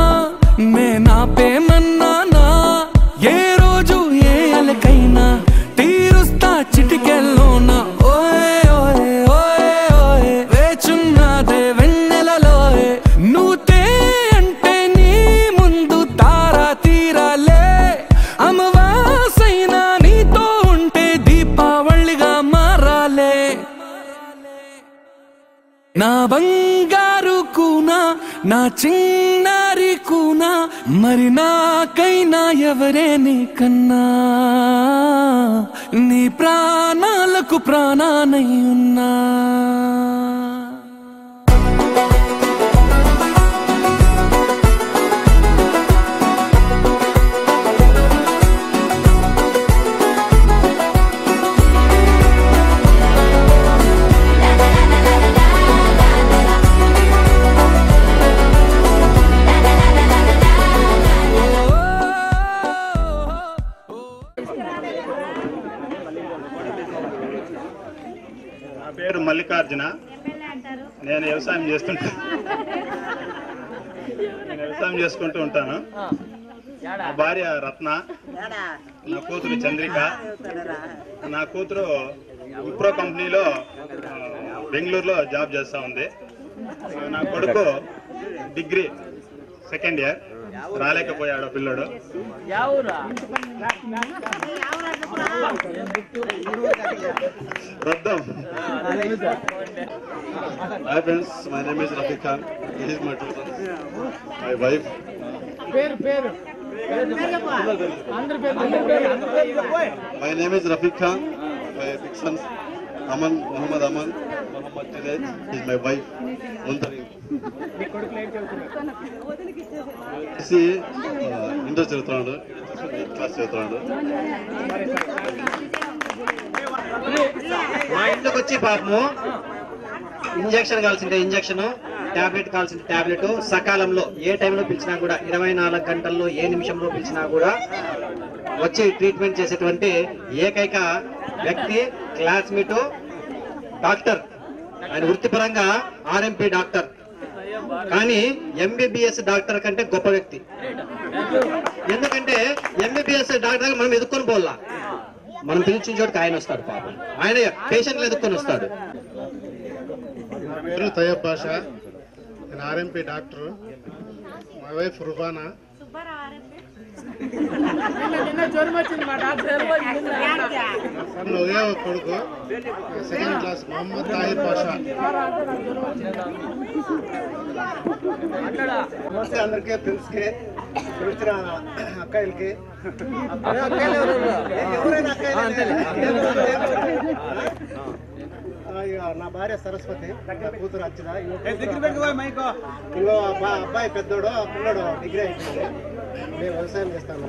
నేనాపేమన్నానా. ఏ రోజు ఏ అలకైనా తీరుస్తా చిటికెల్లోనా. ఓయ్ ఓయ్ ఓయ్ ఓయ్ వేచున్నదే వెన్నెలలోయే, నువ్వుతే అంటే నీ ముందు తారా తీరాలే. అమవాసైనా నీతో ఉంటే దీపావళిగా మారాలే. నా బంగారు కూనా, నా చిన్నారి కూనా, మరి నాకైనా ఎవరే నీకన్నా. నీ ప్రాణాలకు ప్రాణానై ఉన్నా. నా పేరు మల్లికార్జున. నేను వ్యవసాయం చేసుకుంటూ ఉంటాను. నా భార్య రత్న, నా కూతురు చంద్రిక. నా కూతురు విప్రో కంపెనీలో బెంగళూరులో జాబ్ చేస్తూ ఉంది. నా కొడుకు డిగ్రీ సెకండ్ ఇయర్, రాలేకపోయాడు పిల్లడు. Roddam. Hi friends, my name is Rafiq Khan. This is my two sons, my wife. My name is Rafiq Khan. My big sons, Muhammad Aman, Muhammad Junaid. He is my wife, Muntari. Inter చదువుతున్నాడు, 8th class చదువుతున్నాడు. మా ఇంట్లోకి వచ్చి పాపము injection కావాల్సింటే injection, tablet కావాల్సింటే tablet సకాలంలో ఏ టైంలో పిలిచినా కూడా 24 గంటల్లో ఏ నిమిషంలో పిలిచినా కూడా వచ్చి ట్రీట్మెంట్ చేసేటువంటి ఏకైక వ్యక్తి క్లాస్మేట్ డాక్టర్. ఆయన వృత్తిపరంగా ఆర్ఎంపీ డాక్టర్, కానీ ఎంబీబీఎస్ డాక్టర్ కంటే గొప్ప వ్యక్తి. ఎందుకంటే ఎంబీబీఎస్ డాక్టర్ మనం ఎదుర్కొని పోల్లా, మనం పిలిచిన చోటుకి ఆయన వస్తాడు. పాపం ఆయన పేషెంట్లు ఎదుర్కొని వస్తాడు. నా పేరు తయ్యబ్ బాషా. నేను RMP doctor. My wife Rubana. ఒకే ఒక కొడుకు, సెకండ్ క్లాస్, మొహమ్మద్ తాహిర్ బాషా. అందరికీ ఫ్రెండ్స్కి, తెలిసిన అక్కయ్యలకి, నా భార్య సరస్వతి, నా కూతురు అర్చన, ఇంకో అబ్బాయి పెద్దోడు, పిల్లడు డిగ్రీ అయిపోయింది. మేము వ్యవసాయం చేస్తాము.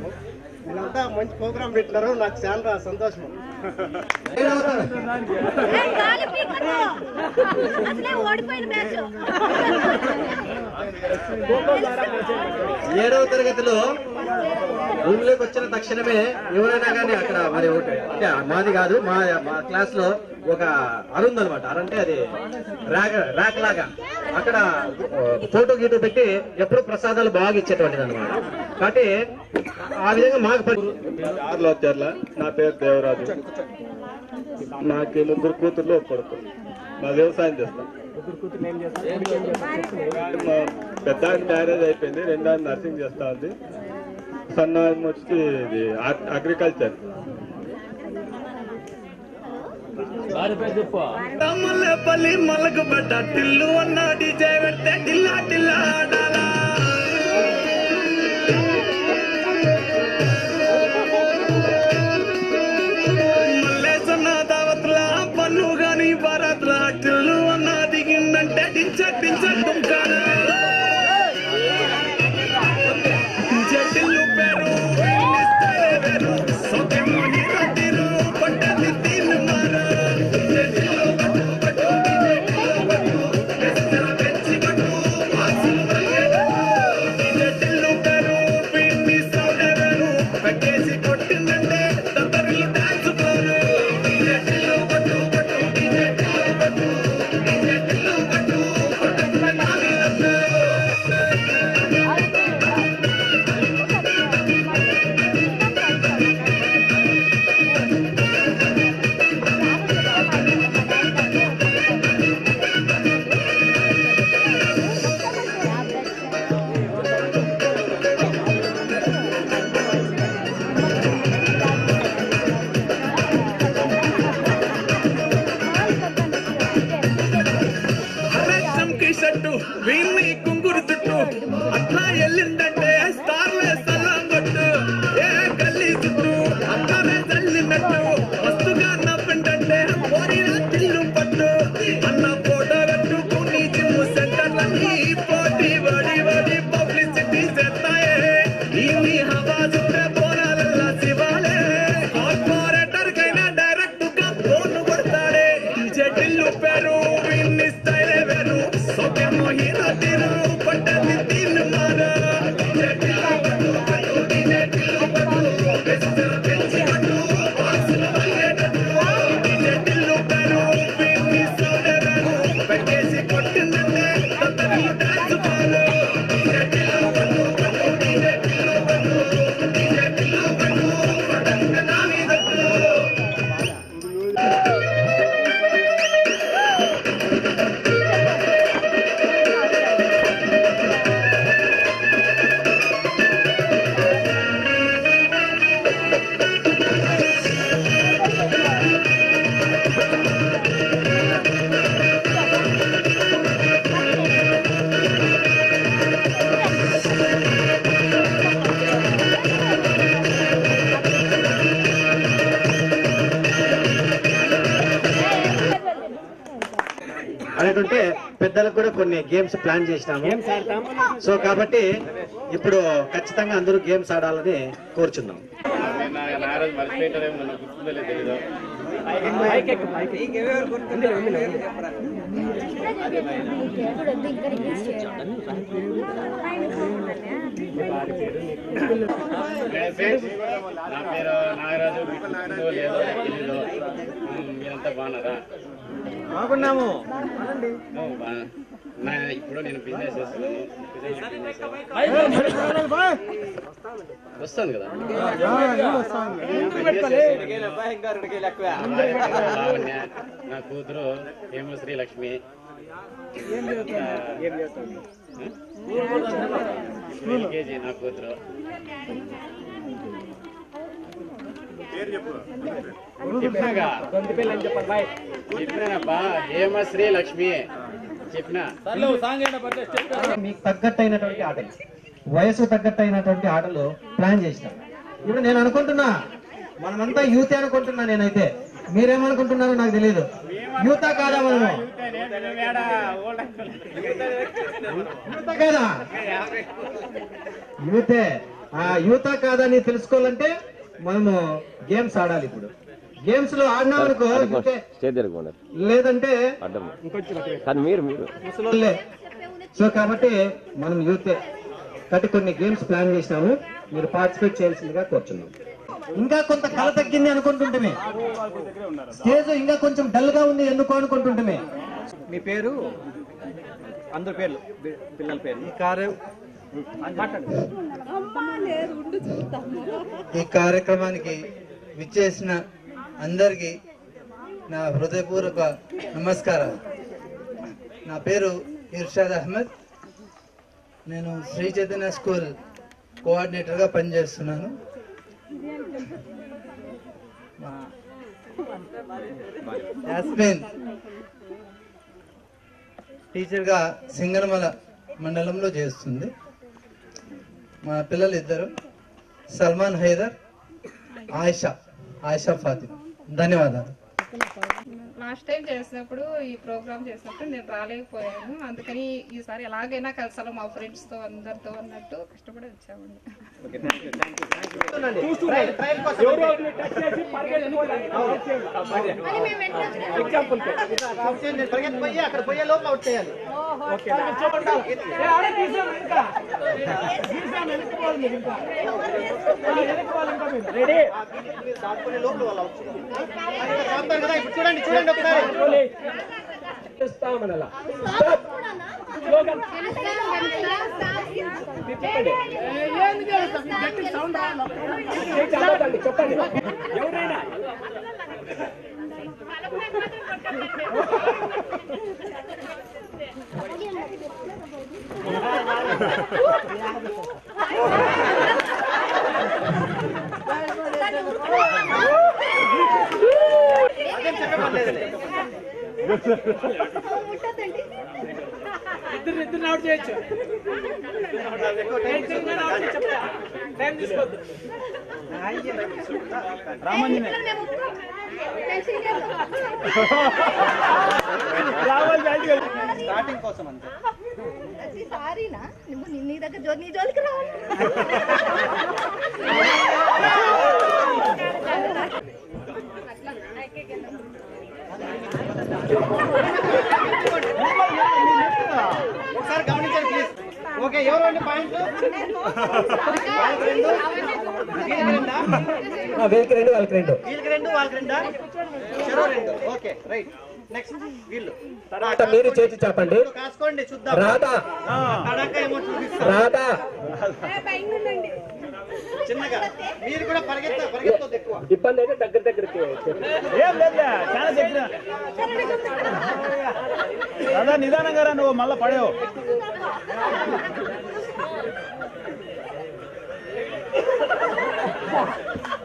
వీళ్ళంతా మంచి ప్రోగ్రామ్ పెట్టినారు, నాకు చాలా సంతోషం. 7వ తరగతిలో రూమ్లోకి వచ్చిన తక్షణమే ఎవరైనా కానీ అక్కడ మరి ఒకటి అంటే మాది కాదు, మా క్లాస్ లో ఒక అరుంది అనమాట. అరంటే అది ర్యాక్ లాగా, అక్కడ ఫోటో గీటో పెట్టి ఎప్పుడు ప్రసాదాలు బాగా ఇచ్చేటువంటిది అనమాట. కాబట్టి ఆ విధంగా మాకు నా పేరు దేవరాజు. నాకు 3 కూతుర్లు, ఒక కొడుకు. నా వ్యవసాయం చేస్తాం. పెద్ద మ్యారేజ్ అయిపోయింది, రెండో నర్సింగ్ చేస్తా ఉంది. సన్న వచ్చి ఇది అగ్రికల్చర్. తమ్ముళ్ళపల్లి మలకు పడ్డ టిల్లు అన్న డీజే పెడితే టిల్లా టిల్లా ఆడాలా. మల్లేసన్న దావత్ల పన్ను గాని భారత్ల టిల్లు అన్న దిగిందంటే డించక్ డించక్ దుంకాల. టిల్లు పేరు వేరు సొంతమోని రట్టిరు పట్టది తీరు మార. ఉంటే పెద్దలకు కూడా కొన్ని గేమ్స్ ప్లాన్ చేసినాము. సో కాబట్టి ఇప్పుడు ఖచ్చితంగా అందరూ గేమ్స్ ఆడాలని కోరుచున్నాం. నా పేరు నాగరాజు. మీరంతా బాగున్నారా? బాగున్నాము. ఇప్పుడు నేను బిజినెస్ చేస్తున్నాను. వస్తాను కదా. నా కూతురు హేమశ్రీ లక్ష్మి. ఎల్కేజీ నా కూతురు. చెప్పినానబ్బా, హేమశ్రీ లక్ష్మి చెప్పినా. మీకు తగ్గట్టయినటువంటి ఆటలు, వయసు తగ్గట్టయినటువంటి ఆటలు ప్లాన్ చేసినాం. ఇప్పుడు నేను అనుకుంటున్నా మనమంతా యూత్ అనుకుంటున్నా. నేనైతే మీరేమనుకుంటున్నారో నాకు తెలియదు. యూతా కాదా మనము? యూతా కాదా? యూతే. ఆ యూతా కాదా అని తెలుసుకోవాలంటే మనము గేమ్స్ ఆడాలి. ఇప్పుడు గేమ్స్ లో ఆడినామనుకో లేదంటే ముసలోళ్ళే. సో కాబట్టి మనం యూతే కాబట్టి కొన్ని గేమ్స్ ప్లాన్ చేసినాము. మీరు పార్టిసిపేట్ చేయాల్సిందిగా కోరుచున్నాం. ఇంకా కొంత కళ తగ్గింది అనుకుంటుంటే, స్టేజ్ ఇంకా కొంచెం డల్ గా ఉంది ఎందుకు అనుకుంటుంటే. మీ పేరు? అందరి పేర్లు, పిల్లల పేర్లు. ఈ కార్యక్రమానికి విచ్చేసిన అందరికీ నా హృదయపూర్వక నమస్కారాలు. నా పేరు ఇర్షాద్ అహ్మద్. నేను శ్రీ చైతన్య స్కూల్ కోఆర్డినేటర్గా పనిచేస్తున్నాను. యాస్మిన్ టీచర్గా సింగనమల మండలంలో చేస్తుంది. మా పిల్లలు ఇద్దరు, సల్మాన్ హైదర్, ఆయిషా ఫాతిమా. ధన్యవాదాలు. లాస్ట్ టైం చేసినప్పుడు ఈ ప్రోగ్రామ్ చేసినప్పుడు నేను రాలేకపోయాను. అందుకని ఈసారి ఎలాగైనా కలిసాను మా ఫ్రెండ్స్ తో అందరితో అన్నట్టు కష్టపడి వచ్చామండి. అక్కడ పోయే లోపల అవుట్ చేయాలి. చూడండి చూడండి ఒకసారి. చెప్పండి ఎవరైనా ఇద్దరు అవుట్ చేయొచ్చు. టైం తీసుకోవద్దు. స్టార్టింగ్ కోసం అంతే. సారీనా నీ దగ్గర నీ జోలికి రావాలి. ఒకసారి గమనించండి ప్లీజ్. ఓకే, ఎవరు అండి పాయింట్లు? వీళ్ళకి రెండు వాళ్ళకి రెండు. చెరో రెండు. Okay right. నెక్స్ట్ వీళ్ళు. తర్వాత మీరు చేతి చెప్పండి. కాసుకోండి చూద్దాం. రాధా రాధా చిన్నగా మీరు కూడా పరిగెత్తొద్దు ఎక్కువ. ఇబ్బంది అయితే దగ్గరికి ఏం లేదు, చాలా దగ్గర. అదా నిదానంగా రా, నువ్వు మళ్ళా పడేవు.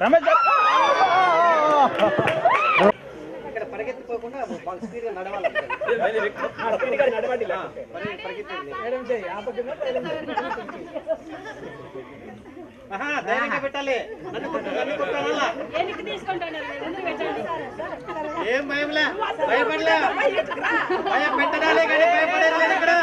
రమేష్ ఇక్కడ పరిగెత్తిపోకుండా స్పీడ్గా నడవాలి. ధైర్యంగా పెట్టాలి. ఏం భయంలే, భయపడలే, భయం పెట్టడాలే కానీ భయపడేది లేదు ఇక్కడ.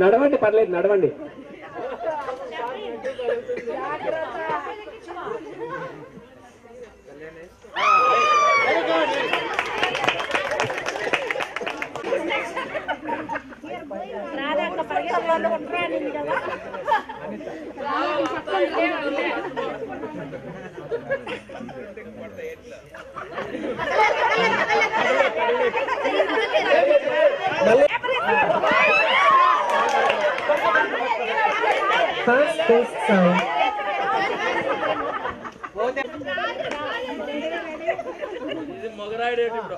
నడవండి, పర్లేదు, నడవండి. First best song. ఇది మొగరాయుడేంటి ఇప్పుడు?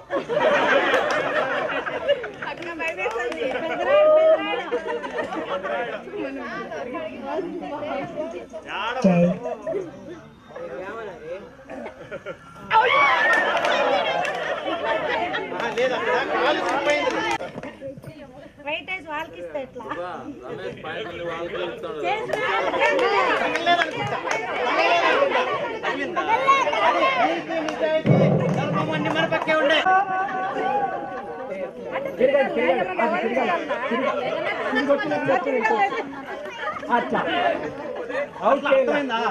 వెయిటేజ్ వాళ్ళకి ఇస్తే ఎట్లా? రమేష్ పాయింట్లు వాళ్ళకి ఇస్తాడు. మన పక్కే ఉండే అర్థమైందా?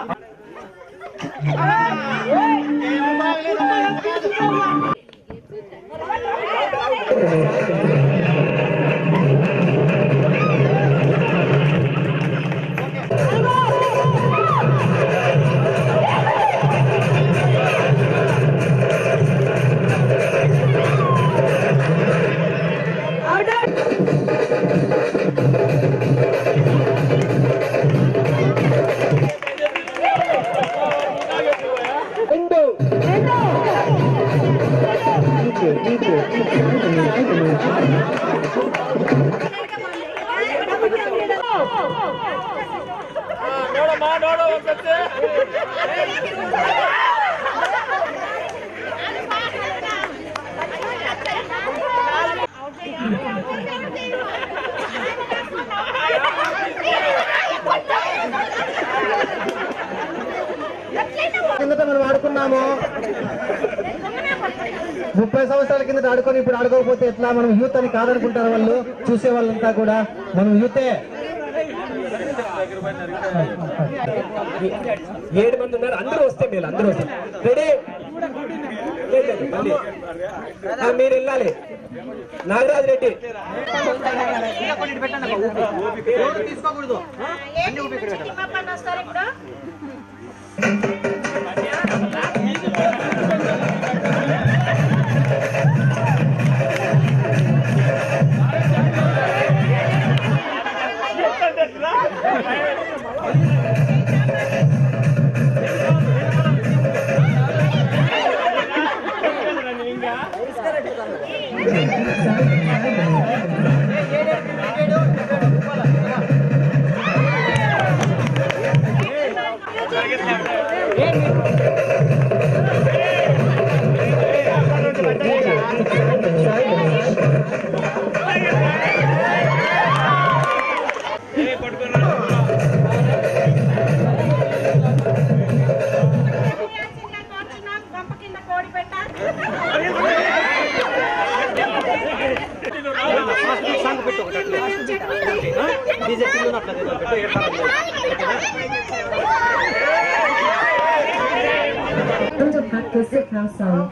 కిందట మనం ఆడుకున్నాము, 30 సంవత్సరాల కిందట ఆడుకొని ఇప్పుడు ఆడుకోకపోతే ఎట్లా? మనం యూత్ అని కాదనుకుంటారు వాళ్ళు, చూసే వాళ్ళంతా కూడా. మనం యూతే. 7 మంది ఉన్నారు, అందరూ వస్తే మీరు అందరూ వస్తే రెడీ. మీరు వెళ్ళాలి. నాగరాజ్ రెడ్డి తీసుకోకూడదు. Pacific House song.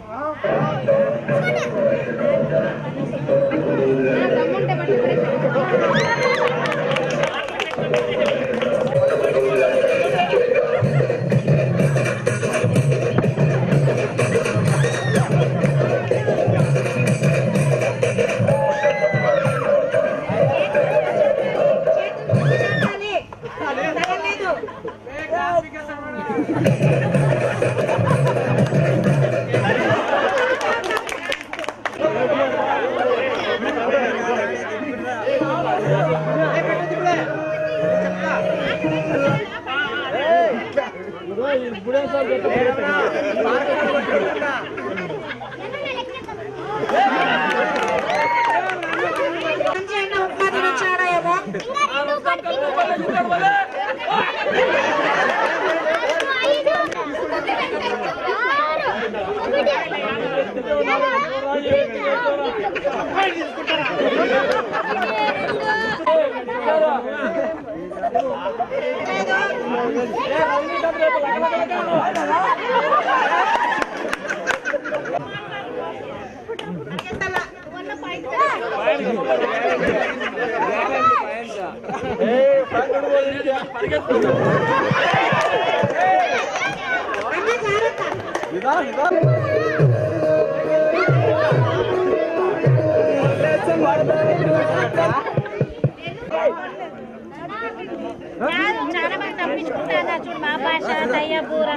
చాలా మంది తప్పించుకుంటారా చూడు మా భాష దయ్యపూర్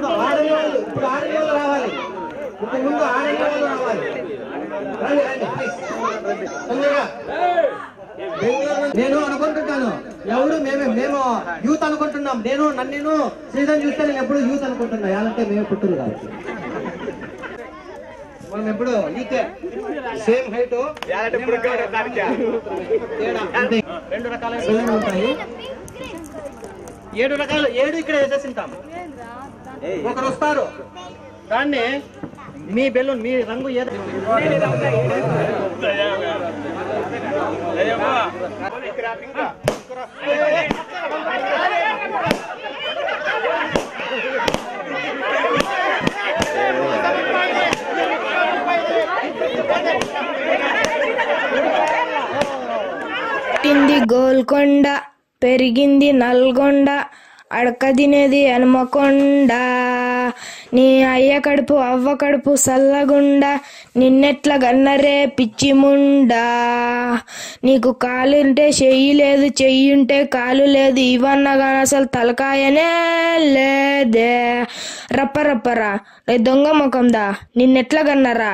నేను అనుకుంటున్నాను ఎవరు మేము యూత్ అనుకుంటున్నాం. నన్ను శ్రీధన్ చూస్తే నేను ఎప్పుడు యూత్ అనుకుంటున్నా. యాలంటే మేము పుట్టురు కాదు, మనం ఎప్పుడు యూతే. సేమ్ హైట్, 2 రకాల బెలూన్లు ఉంటాయి. 7 రకాలు 7 ఇక్కడ వేసేసింటాం. ఒకరు వస్తారు, దాన్ని మీ బెలూన్ మీ రంగు ఏదో పుట్టింది గోల్కొండ, పెరిగింది నల్గొండ, అడక తినేది హనుమకొండ. నీ అయ్య కడుపు అవ్వ కడుపు సల్లగుండ, నిన్నెట్ల గన్నరే పిచ్చి ముండా. నీకు కాలుంటే చెయ్యి లేదు, చెయ్యుంటే కాలు లేదు, ఇవన్నగా అసలు తలకాయనే లేదే. రప్పరప్పరా దొంగ ముఖందా, నిన్నెట్ల గన్నరా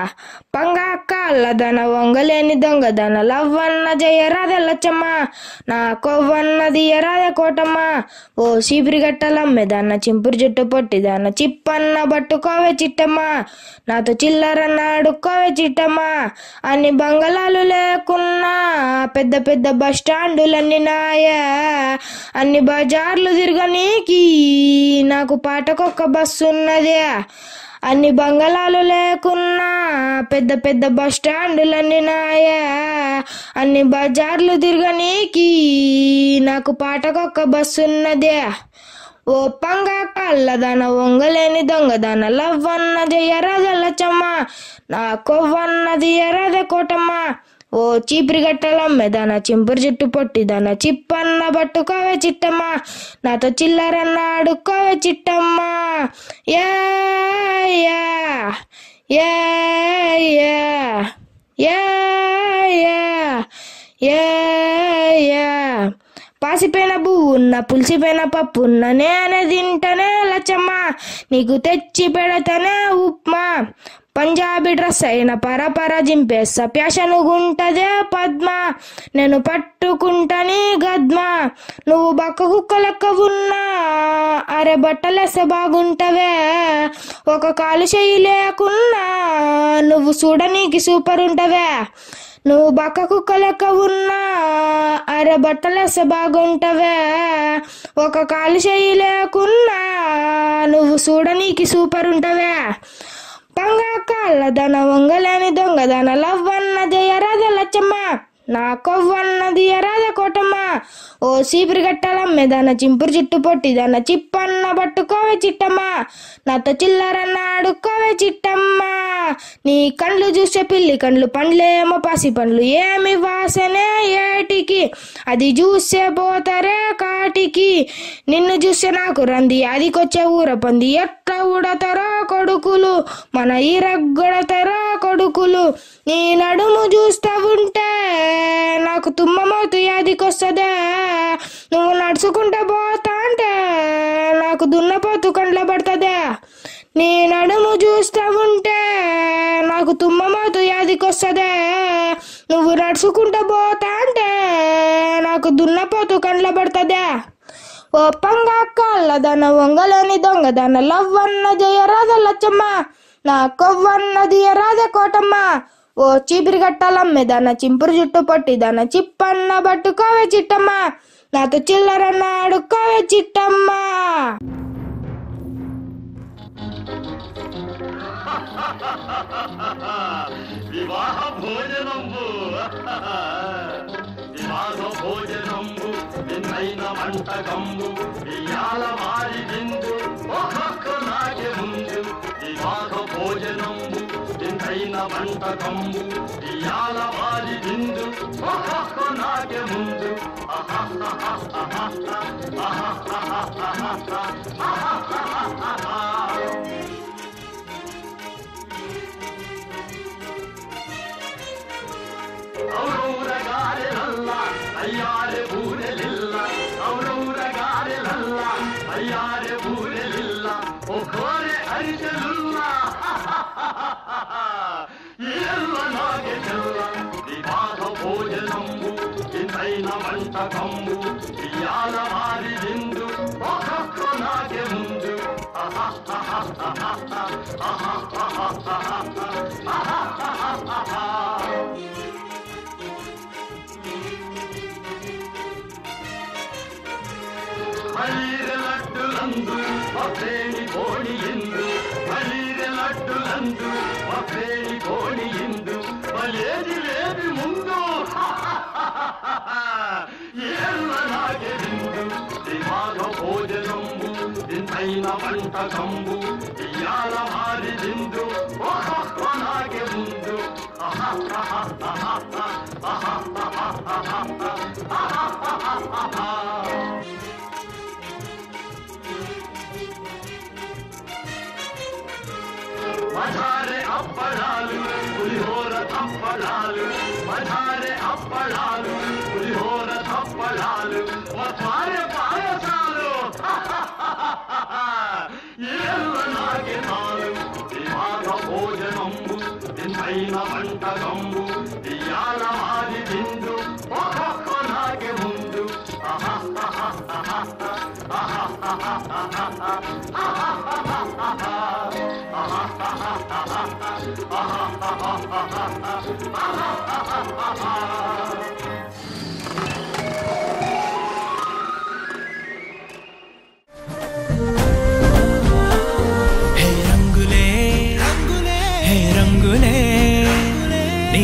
పంగాక్క అల్లదన వంగలేని దొంగదన. లవ్వన్న జయరాధే లచ్చమ్మ, నా కొవ్వన్నది ఎరాధే కోటమ్మ. ఓ చీపిరి గట్టలమ్మెదన్న, చింపురు జుట్టు పొట్టిదన్న, చిప్పన్న పట్టుకోవే చిట్టమ్మ, నాతో చిల్లరన్న అడుక్కోవే చిట్టమ్మ. అన్ని బంగళాలు లేకున్నా పెద్ద పెద్ద బస్ స్టాండులన్నీ నాయే. అన్ని బజార్లు తిరగనీకి నాకు పాటకొక్క బస్సు ఉన్నదే. అన్ని బంగళాలు లేకున్నా పెద్ద పెద్ద బస్ స్టాండులన్నీ నాయే. అన్ని బజార్లు తిరగనీకి నాకు పాటకొక్క బస్సు ఉన్నదే. ఓ పంగా కళ్ళదన వంగలేని దొంగదన, లవ్వన్న జయరాధ లచ్చమ్మ, నా కొవ్వన్నది ఎరాధ కోటమ్మ. ఓ చీపిరి గట్టలమ్మెదన, చింపురు జుట్టు పొట్టిదన, చిప్పన్న పట్టుకోవే చిట్టమ్మ, నాతో చిల్లరన్న అడుక్కోవే చిట్టమ్మ. యా యా యా యా యా యా యా. పాసిపోయిన పువ్వున్న పులిసిపోయిన పప్పున్న నేనే తింటనే లచ్చమ్మ, నీకు తెచ్చి పెడతనే ఉప్మా. పంజాబీ డ్రెస్ అయిన పరపర జింపేస్తా, ప్యాషనుగుంటదే పద్మ, నేను పట్టుకుంటని గద్మ. నువ్వు బక్క కుక్క లెక్క ఉన్నా అరే బట్టలేస్తే బాగుంటవే. ఒక కాలు చెయ్యి లేకున్నా నువ్వు చూడనీకి సూపర్ ఉంటవే. నువ్వు బక్క కుక్క లెక్క ఉన్నా అరే బట్టలేస్తే బాగుంటవే. ఒక కాలు చెయ్యి లేకున్నా నువ్వు చూడనీకి సూపర్ ఉంటవే. పంగా కాళ్ళదన వంగలేని దొంగదన, లవ్వన్న జయరాధ లచ్చమ్మ, నా కొవ్వన్నది ఎరాధ కోటమ్మ. ఓ చీపిరి గట్టలమ్మెదన, చింపురు జుట్టు పొట్టిదన, చిప్పన్న పట్టుకోవే చిట్టమ్మ, నాతో చిల్లరన్న అడుక్కోవే చిట్టమ్మ. నీ కండ్లు చూసే పిల్లి కండ్లు, పండ్లేమో పాసి పండ్లు, ఏమి వాసనే ఏటికి, అది చూసే పోతారే కాటికి. నిన్ను చూసే నాకు రంది, అదికొచ్చే ఊర పంది, ఎట్లా ఉడతారో కొడుకులు మన ఇరగ్గొడతారో కొడుకులు. నీ నడుము చూస్తా ఉంటే నాకు తుమ్మమవుతూ యాదికొస్తదే. నువ్వు నడుచుకుంటా పోతా అంటే నాకు దున్నపోతూ కండ్ల పడుతుందే. నీ నడుము చూస్తా ఉంటే నాకు తుమ్మమవుతూ యాదికొస్తదే. నువ్వు నడుచుకుంటా పోతా అంటే నాకు దున్నపోతూ కండ్ల పడుతుందే. ఓ పంగా కాళ్ళదన వంగలేని దొంగదన, లవ్వన్న జయరాధ లచ్చమ్మ, నా కొవ్వన్నది ఎరాధ కోటమ్మ. ఓ చీపిరి గట్టలమ్మెదన, చింపురు జుట్టు పొట్టిదన, చిప్పన్న పట్టుకోవే చిట్టమ్మ, నాతో చిల్లరన్న అడుక్కోవే చిట్టమ్మ. వివాహ భోజనంబు వివాహ భోజనంబు నిన్నైన వంటకంబు ఇయాల వారి విందు ఒక్కొక్క నాకే ముందు వివాహ భోజనంబు నిన్నైన వంటకంబు ఇయాల వారి విందు ఒక్కొక్క నాకే ముందు ఔరౌరగారెలల్ల అయ్యారె ఊరెలిల్ల ఔరౌరగారెలల్ల అయ్యారె ఊరెలిల్ల ఒకోరె అరిచెలుల్ల ఎల్ల నాగే చెల్ల వివాహ భోజనంబు ఇంతైన వంటకంబు ఇయాల వారి విందు ఒక్కొక్క నాగే ముందు మలీరె లడ్డులందు మప్రేణి కోణి ఇందు మలీరె లడ్డులందు మప్రేణి కోణి ఇందు మలేది లేది ముందు ఎల్ల నాగే విందు వివాహ భోజనంబు ఇంతైన వంటకంబు ఇయాల వారి విందు ఒక్కొక్క నాగే ముందు మధారె అప్పడాలు పులిహోర తప్పడాలు మధారె అప్పడాలు పులిహోర తప్పడాలు మధారె పాయసాలు ఎల్ల నాగే నాలు వివాహ భోజనంబు ఇంతైన వంటకంబు ఇయాల వారి విందు ఒక్కొక్క నాగే ముందు హే రంగులే నీ